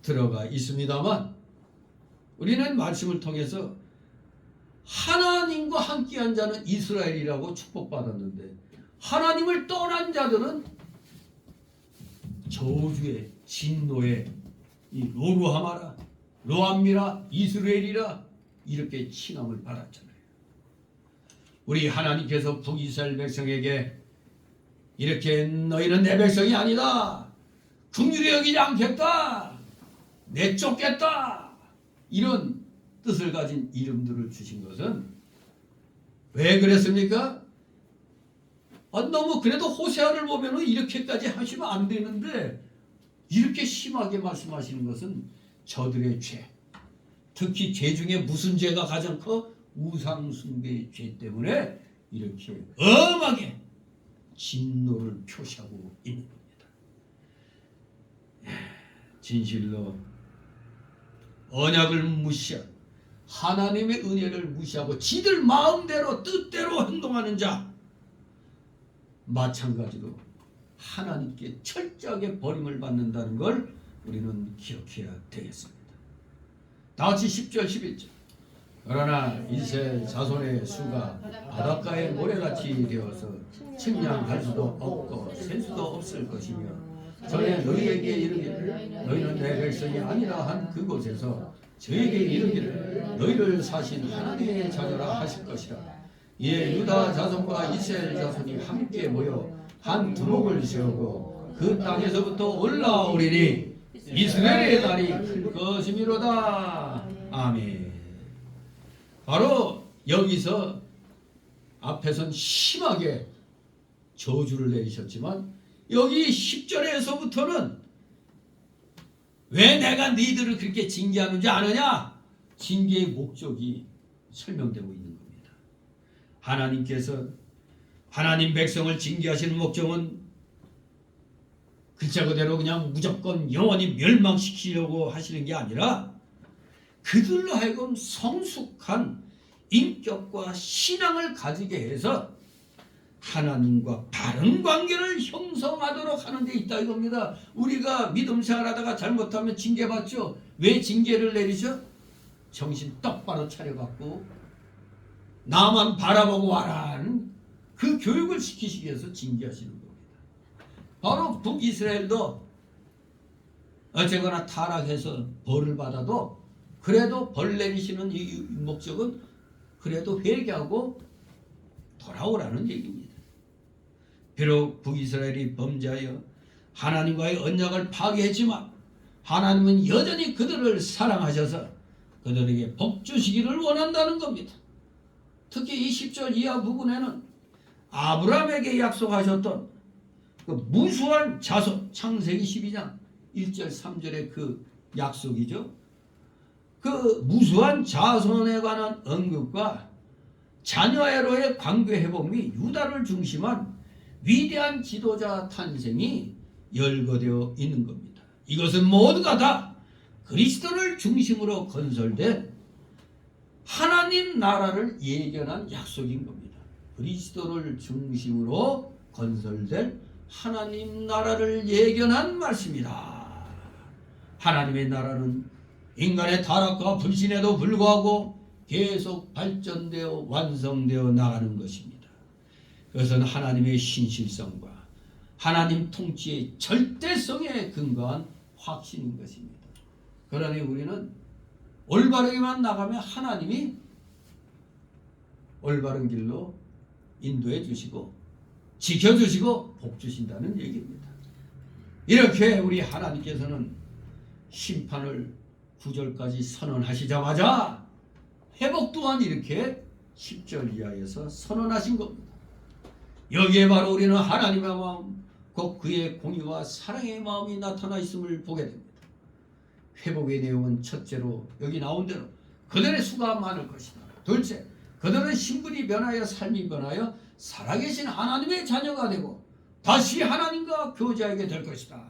들어가 있습니다만 우리는 말씀을 통해서 하나님과 함께한 자는 이스라엘이라고 축복받았는데 하나님을 떠난 자들은 저주의 진노의 이 로루하마라 로암미라 이스라엘이라 이렇게 칭함을 받았잖아요. 우리 하나님께서 북이스라엘 백성에게 이렇게 너희는 내 백성이 아니다. 긍휼히 여기지 않겠다. 내쫓겠다. 이런 뜻을 가진 이름들을 주신 것은 왜 그랬습니까? 너무 그래도 호세아를 보면은 이렇게까지 하시면 안 되는데 이렇게 심하게 말씀하시는 것은 저들의 죄, 특히 죄 중에 무슨 죄가 가장 커? 우상숭배의 죄 때문에 이렇게 엄하게 진노를 표시하고 있는 겁니다. 진실로 언약을 무시한 하나님의 은혜를 무시하고 지들 마음대로 뜻대로 행동하는 자, 마찬가지로 하나님께 철저하게 버림을 받는다는 걸 우리는 기억해야 되겠습니다. 다 같이 10절 11절. 그러나 이스라엘 자손의 수가 바닷가의 모래같이 되어서 측량할 수도 없고 셀 수도 없을 것이며 전에 너희에게 이르기를 너희는 내 백성이 아니라 한 그곳에서 저에게 이르기를 너희를 사신 하나님의 자녀라 하실 것이라. 이에 유다 자손과 이스라엘 자손이 함께 모여 한 두목을 세우고 그 땅에서부터 올라오리니 이스라엘의 날이 클 것이미로다. 아멘. 바로 여기서 앞에선 심하게 저주를 내리셨지만 여기 10절에서부터는 왜 내가 너희들을 그렇게 징계하는지 아느냐? 징계의 목적이 설명되고 있는 겁니다. 하나님께서 하나님 백성을 징계하시는 목적은 글자 그대로 그냥 무조건 영원히 멸망시키려고 하시는 게 아니라 그들로 하여금 성숙한 인격과 신앙을 가지게 해서 하나님과 바른 관계를 형성하도록 하는 데 있다 이겁니다. 우리가 믿음 생활하다가 잘못하면 징계받죠. 왜 징계를 내리죠? 정신 똑바로 차려갖고 나만 바라보고 와라는 그 교육을 시키시기 위해서 징계하시는 겁니다. 바로 북이스라엘도 어쨌거나 타락해서 벌을 받아도 그래도 벌 내리시는 이 목적은 그래도 회개하고 돌아오라는 얘기입니다. 비록 북이스라엘이 범죄하여 하나님과의 언약을 파괴했지만 하나님은 여전히 그들을 사랑하셔서 그들에게 복 주시기를 원한다는 겁니다. 특히 이 10절 이하 부분에는 아브라함에게 약속하셨던 그 무수한 자손, 창세기 12장 1절 3절의 그 약속이죠. 그 무수한 자손에 관한 언급과 자녀애로의 관계 회복 및 유다를 중심한 위대한 지도자 탄생이 열거되어 있는 겁니다. 이것은 모두가 다 그리스도를 중심으로 건설된 하나님 나라를 예견한 약속인 겁니다. 그리스도를 중심으로 건설된 하나님 나라를 예견한 말씀이다. 하나님의 나라는 인간의 타락과 불신에도 불구하고 계속 발전되어 완성되어 나가는 것입니다. 그것은 하나님의 신실성과 하나님 통치의 절대성에 근거한 확신인 것입니다. 그러니 우리는 올바르게만 나가면 하나님이 올바른 길로 인도해 주시고 지켜주시고 복 주신다는 얘기입니다. 이렇게 우리 하나님께서는 심판을 9절까지 선언하시자마자 회복 또한 이렇게 10절 이하에서 선언하신 겁니다. 여기에 바로 우리는 하나님의 마음, 곧 그의 공의와 사랑의 마음이 나타나 있음을 보게 됩니다. 회복의 내용은 첫째로 여기 나온 대로 그들의 수가 많을 것이다. 둘째, 그들은 신분이 변하여 삶이 변하여 살아계신 하나님의 자녀가 되고 다시 하나님과 교제하게 될 것이다.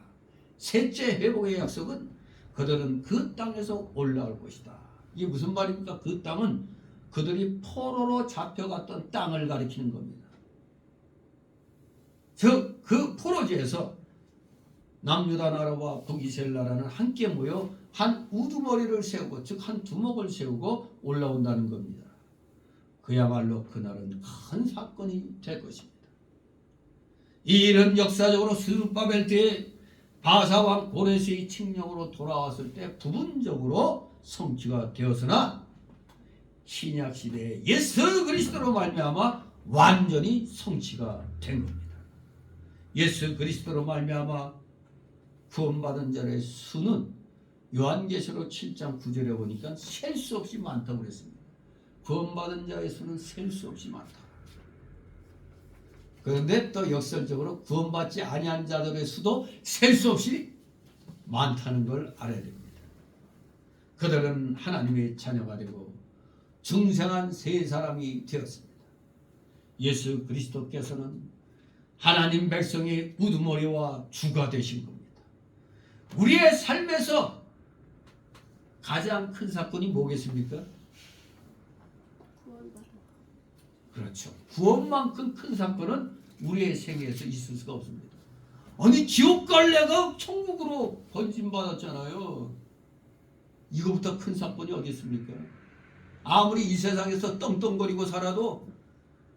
셋째 회복의 약속은 그들은 그 땅에서 올라올 것이다. 이게 무슨 말입니까? 그 땅은 그들이 포로로 잡혀갔던 땅을 가리키는 겁니다. 즉 그 포로지에서 남유다 나라와 북이스라엘 나라는 함께 모여 한 우두머리를 세우고 즉 한 두목을 세우고 올라온다는 겁니다. 그야말로 그날은 큰 사건이 될 것입니다. 이 일은 역사적으로 스룹바벨 때에 바사왕 고레스의 칙령으로 돌아왔을 때 부분적으로 성취가 되었으나 신약시대에 예수 그리스도로 말미암아 완전히 성취가 된 겁니다. 예수 그리스도로 말미암아 구원받은 자의 수는 요한계시록 7장 9절에 보니까 셀 수 없이 많다고 그랬습니다. 구원받은 자의 수는 셀 수 없이 많다. 그런데 또 역설적으로 구원받지 아니한 자들의 수도 셀 수 없이 많다는 걸 알아야 됩니다. 그들은 하나님의 자녀가 되고 중생한 새 사람이 되었습니다. 예수 그리스도께서는 하나님 백성의 우두머리와 주가 되신 겁니다. 우리의 삶에서 가장 큰 사건이 뭐겠습니까? 그렇죠. 구원만큼 큰 사건은 우리의 생애에서 있을 수가 없습니다. 아니 지옥 갈래가 천국으로 번짐받았잖아요. 이거보다 큰 사건이 어디 있습니까? 아무리 이 세상에서 떵떵거리고 살아도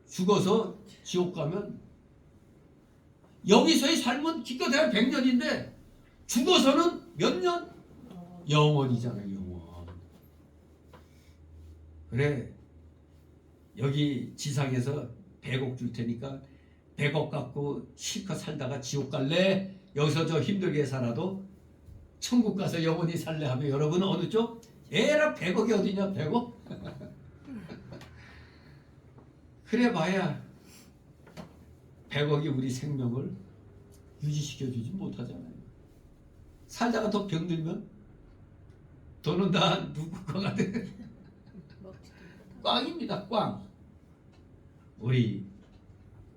죽어서 지옥 가면 여기서의 삶은 기껏해야 100년인데 죽어서는 몇 년? 영원이잖아요. 영원. 그래 여기 지상에서 100억 줄 테니까 100억 갖고 실컷 살다가 지옥 갈래? 여기서 저 힘들게 살아도 천국 가서 영원히 살래 하면 여러분은 어느 쪽? 에라 100억이 어디냐 100억? 그래 봐야 100억이 우리 생명을 유지시켜주지 못하잖아요. 살다가 더 병들면 돈은 다 누구 거가 돼? 꽝입니다. 꽝. 우리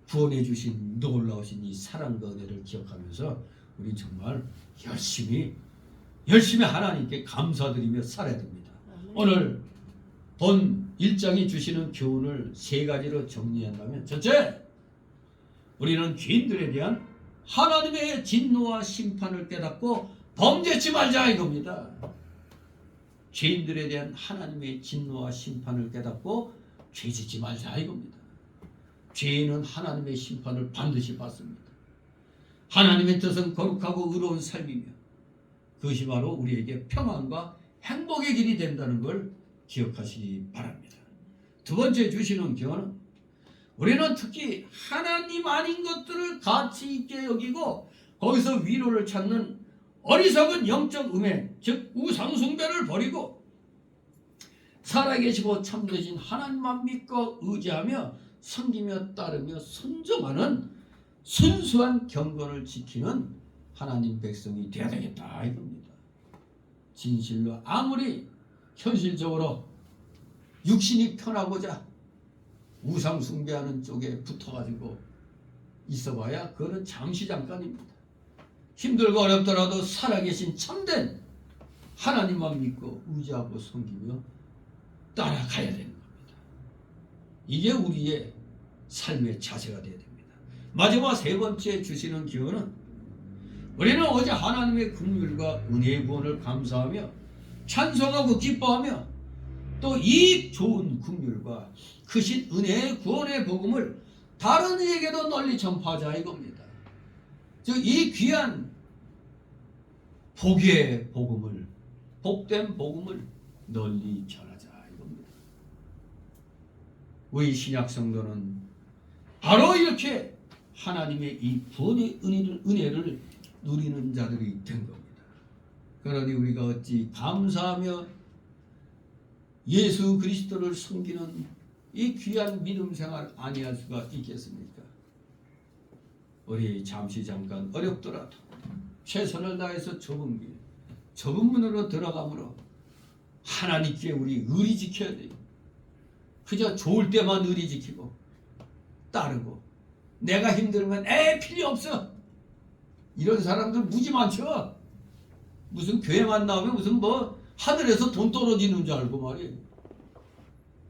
구원해 주신 놀라우신 이 사랑과 은혜를 기억하면서 우리 정말 열심히 하나님께 감사드리며 살아야 됩니다. 오늘 본 1장이 주시는 교훈을 3가지로 정리한다면, 첫째, 우리는 죄인들에 대한 하나님의 진노와 심판을 깨닫고 범죄치 말자 이겁니다. 죄인들에 대한 하나님의 진노와 심판을 깨닫고 죄짓지 말자 이겁니다. 죄인은 하나님의 심판을 반드시 받습니다. 하나님의 뜻은 거룩하고 의로운 삶이며 그것이 바로 우리에게 평안과 행복의 길이 된다는 걸 기억하시기 바랍니다. 두 번째 주시는 교훈은 우리는 특히 하나님 아닌 것들을 가치 있게 여기고 거기서 위로를 찾는 어리석은 영적 음해, 즉 우상숭배를 버리고 살아계시고 참되신 하나님만 믿고 의지하며 섬기며 따르며 순종하는 순수한 경건을 지키는 하나님 백성이 되어야 되겠다 이겁니다. 진실로 아무리 현실적으로 육신이 편하고자 우상 숭배하는 쪽에 붙어가지고 있어봐야 그거는 잠시 잠깐입니다. 힘들고 어렵더라도 살아계신 참된 하나님만 믿고 의지하고 섬기며 따라가야 되는 겁니다. 이게 우리의 삶의 자세가 되어야 됩니다. 마지막 3번째 주시는 기원은 우리는 어제 하나님의 긍휼과 은혜의 구원을 감사하며 찬송하고 기뻐하며 또 이 좋은 긍휼과 크신 은혜의 구원의 복음을 다른 이에게도 널리 전파하자 이겁니다. 즉 이 귀한 복의 복음을, 복된 복음을 널리 전하자 이겁니다. 우리 신약 성도는 바로 이렇게 하나님의 이 구원의 은혜를 누리는 자들이 된 겁니다. 그러니 우리가 어찌 감사하며 예수 그리스도를 섬기는 이 귀한 믿음 생활 아니할 수가 있겠습니까? 우리 잠시 잠깐 어렵더라도 최선을 다해서 좁은 길, 좁은 문으로 들어가므로 하나님께 우리 의리 지켜야 돼요. 그저 좋을 때만 의리 지키고 따르고 내가 힘들면 필요 없어 이런 사람들 무지 많죠. 무슨 교회만 나오면 무슨 뭐 하늘에서 돈 떨어지는 줄 알고 말이에요.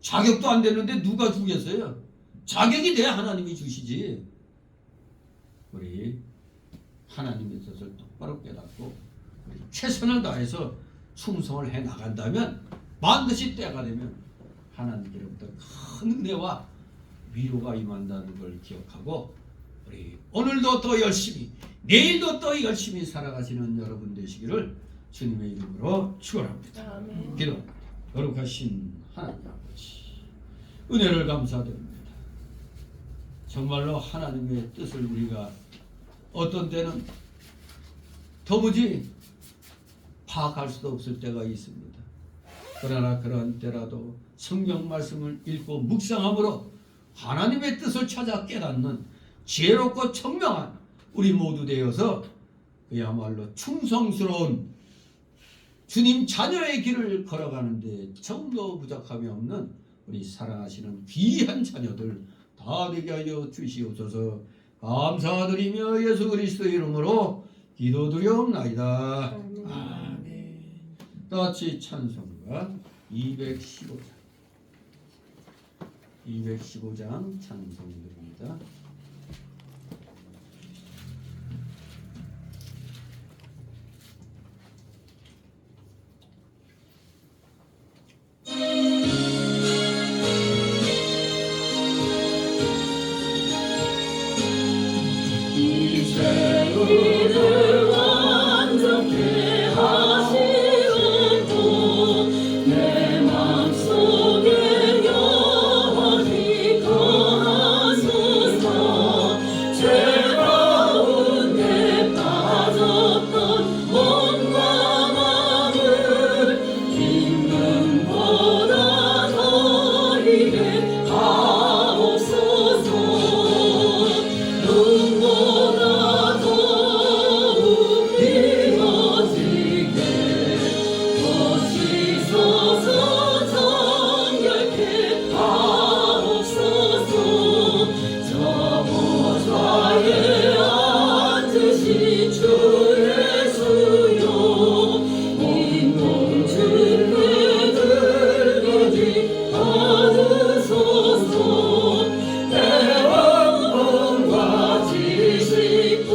자격도 안 되는데 누가 주겠어요? 자격이 돼야 하나님이 주시지. 우리 하나님의 뜻을 똑바로 깨닫고 우리 최선을 다해서 충성을 해 나간다면 반드시 때가 되면 하나님께로부터 큰 은혜와 위로가 임한다는 걸 기억하고 우리 오늘도 또 열심히 내일도 또 열심히 살아가시는 여러분 되시기를 주님의 이름으로 축원합니다. 기도합니다. 거룩하신 하나님 아버지 은혜를 감사드립니다. 정말로 하나님의 뜻을 우리가 어떤 때는 도무지 파악할 수도 없을 때가 있습니다. 그러나 그런 때라도 성경 말씀을 읽고 묵상함으로 하나님의 뜻을 찾아 깨닫는 지혜롭고 청명한 우리 모두 되어서 그야말로 충성스러운 주님 자녀의 길을 걸어가는데 정도 부족함이 없는 우리 사랑하시는 귀한 자녀들 다 되게 하여 주시옵소서. 감사드리며 예수 그리스도의 이름으로 기도드리옵나이다. 아멘. 다같이 찬송가 215장 찬송드립니다. 우리를 완전케 하시는 분 내 맘속에 영원히 거하소서. 죄 가운데 빠졌던 몸과 마음을 기쁨보다 너희에게 하옵소서. 눈보다 더욱 이어지게 거시서서 정결케 하옵소서. 저 보좌에 앉으신 주 예수여 인공 주께 들리지 않으소서. 대왕과 지식도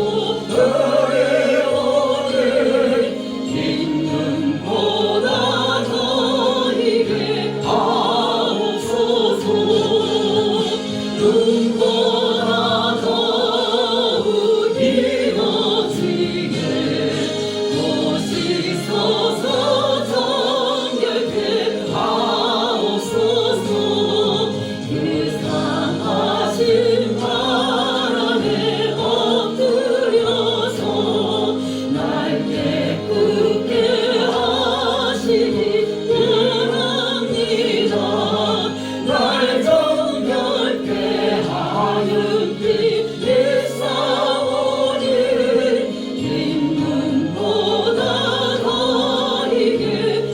어려오니 있는보다 너희에게 하옵소서. 눈보다 더욱 이어지게 거시서서 정결케 하옵소서. 그 상하신 바람에 엎드려서 날 깨끗게 하시니 원합니다. 날 정결케 하였기 일사오니 있는보다 너희에게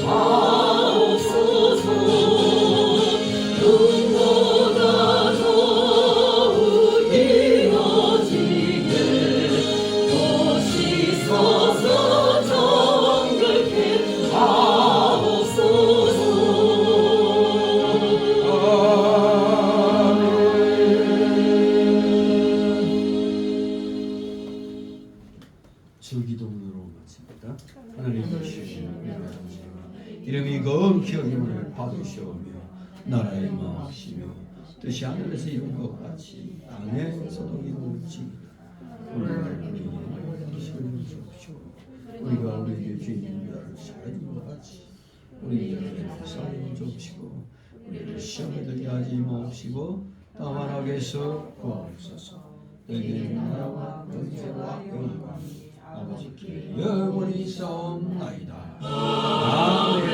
하옵소서. 눈보다 더욱 이어지게 거시서서 정결케 하옵소서. 주기도문으로 마칩니다. 하나님 주시는 이름이 거룩히 여김을 받으시오며 나라의 마하시며 뜻이 하늘에서 이룬 것 같이 땅에서도 이루어지이다. 오늘날 우리에게 시를 주옵시고 우리가 우리에게 죄인 죄를 사하여준 것 같이 우리에게 사하여 주옵시고 우리를 시험에 들게 하지 마옵시고 다만 악에서 구하옵소서. 내게 나라와 권세와 영광이 아버지께 영원히 있사옵나이다. 아멘.